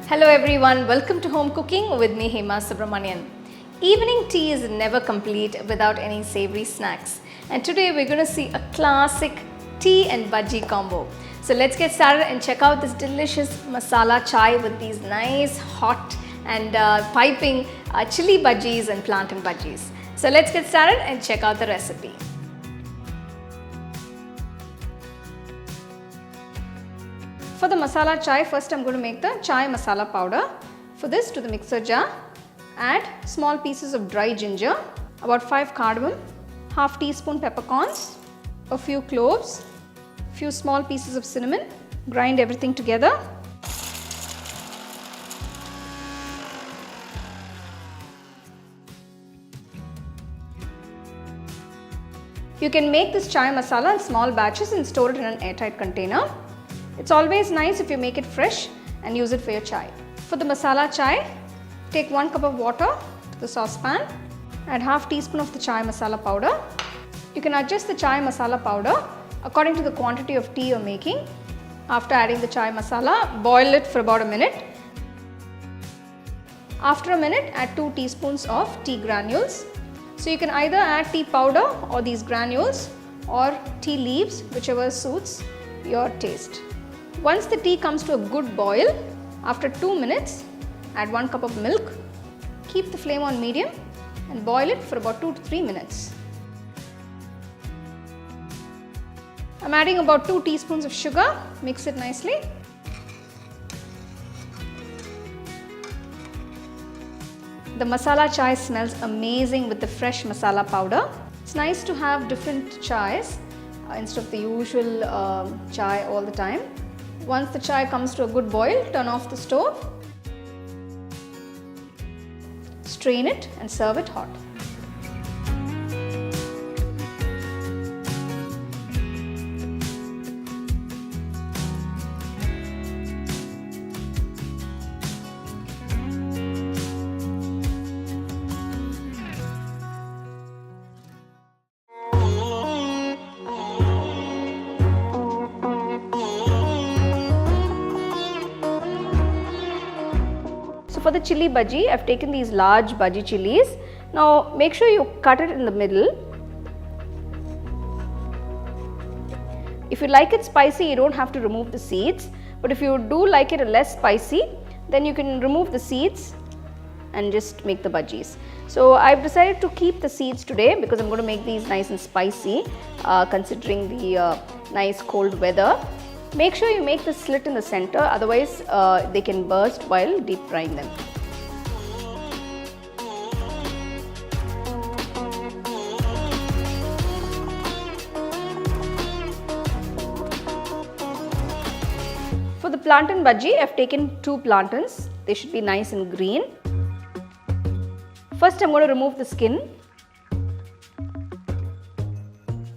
Hello everyone, welcome to Home Cooking with me Hema Subramanian. Evening tea is never complete without any savory snacks, and today we're going to see a classic tea and bajji combo. So let's get started and check out this delicious masala chai with these nice hot and piping chilli bajjis and plantain bajjis. So let's get started and check out the recipe. For the masala chai, first I'm going to make the chai masala powder. For this, to the mixer jar, add small pieces of dry ginger, about 5 cardamom, half teaspoon peppercorns, a few cloves, few small pieces of cinnamon. Grind everything together. You can make this chai masala in small batches and store it in an airtight container. It's always nice if you make it fresh and use it for your chai. For the masala chai, take 1 cup of water to the saucepan, add half teaspoon of the chai masala powder. You can adjust the chai masala powder according to the quantity of tea you're making. After adding the chai masala, boil it for about a minute. After a minute, add 2 teaspoons of tea granules. So you can either add tea powder or these granules or tea leaves, whichever suits your taste. Once the tea comes to a good boil, after 2 minutes, add 1 cup of milk. Keep the flame on medium and boil it for about 2 to 3 minutes. I'm adding about 2 teaspoons of sugar. Mix it nicely. The masala chai smells amazing with the fresh masala powder. It's nice to have different chais instead of the usual chai all the time. Once the chai comes to a good boil, turn off the stove. Strain it and serve it hot. For the chilli bajji, I've taken these large bajji chilies. Now make sure you cut it in the middle. If you like it spicy, you don't have to remove the seeds. But if you do like it less spicy, then you can remove the seeds and just make the bajjis. So I've decided to keep the seeds today because I'm going to make these nice and spicy considering the nice cold weather. Make sure you make the slit in the center, otherwise they can burst while deep frying them. For the plantain bajji, I've taken 2 plantains. They should be nice and green. First, I'm going to remove the skin.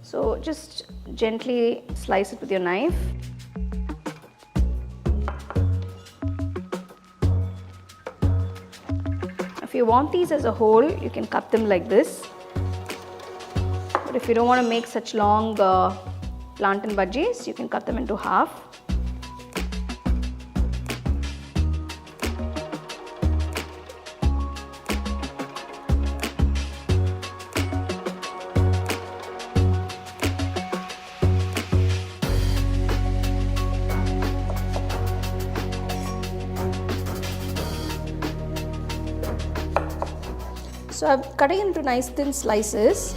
So just gently slice it with your knife. If you want these as a whole, you can cut them like this. But if you don't want to make such long plantain bajjis, you can cut them into half. So I'm cutting into nice thin slices.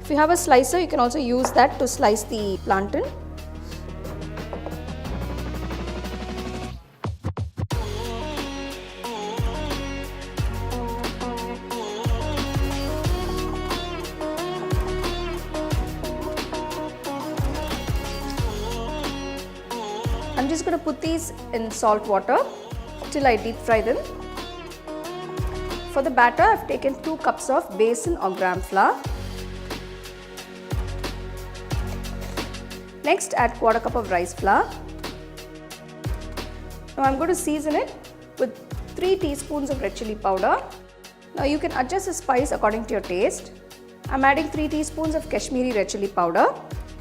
If you have a slicer, you can also use that to slice the plantain. I'm just going to put these in salt water till I deep fry them. For the batter, I've taken 2 cups of besan or gram flour. Next, add 1/4 cup of rice flour. Now I'm going to season it with 3 teaspoons of red chilli powder. Now you can adjust the spice according to your taste. I'm adding 3 teaspoons of Kashmiri red chilli powder,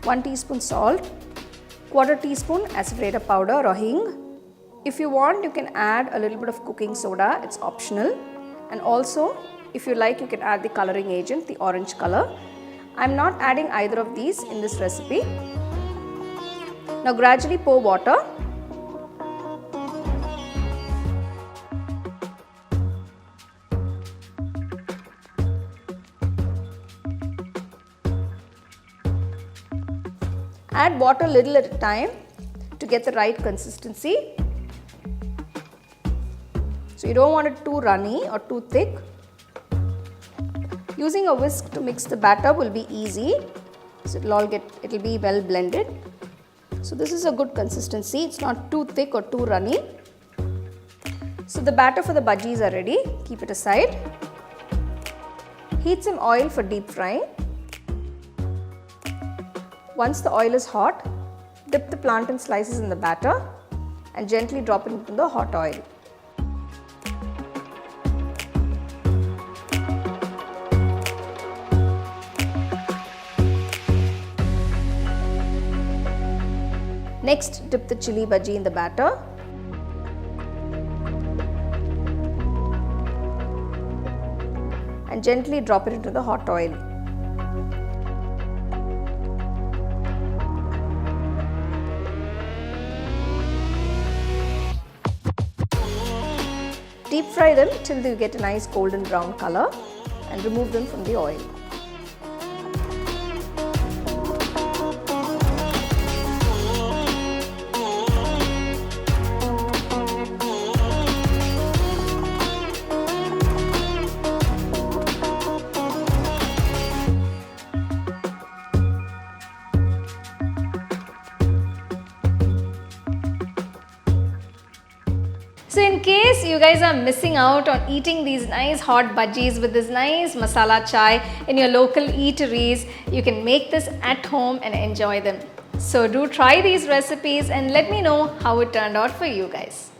1 teaspoon salt, 1/4 teaspoon Asafoetida powder or hing, If you want, you can add a little bit of cooking soda, it's optional. And also, if you like, you can add the coloring agent, the orange color. I'm not adding either of these in this recipe. Now gradually pour water. Add water little at a time to get the right consistency. So you don't want it too runny or too thick. Using a whisk to mix the batter will be easy. So it'll be well blended. So this is a good consistency. It's not too thick or too runny. So the batter for the bhajis are ready. Keep it aside. Heat some oil for deep frying. Once the oil is hot, dip the plantain slices in the batter and gently drop it into the hot oil. Next, dip the chilli bajji in the batter. And gently drop it into the hot oil. Deep fry them till you get a nice golden brown color and remove them from the oil. So in case you guys are missing out on eating these nice hot bhajis with this nice masala chai in your local eateries, you can make this at home and enjoy them. So do try these recipes and let me know how it turned out for you guys.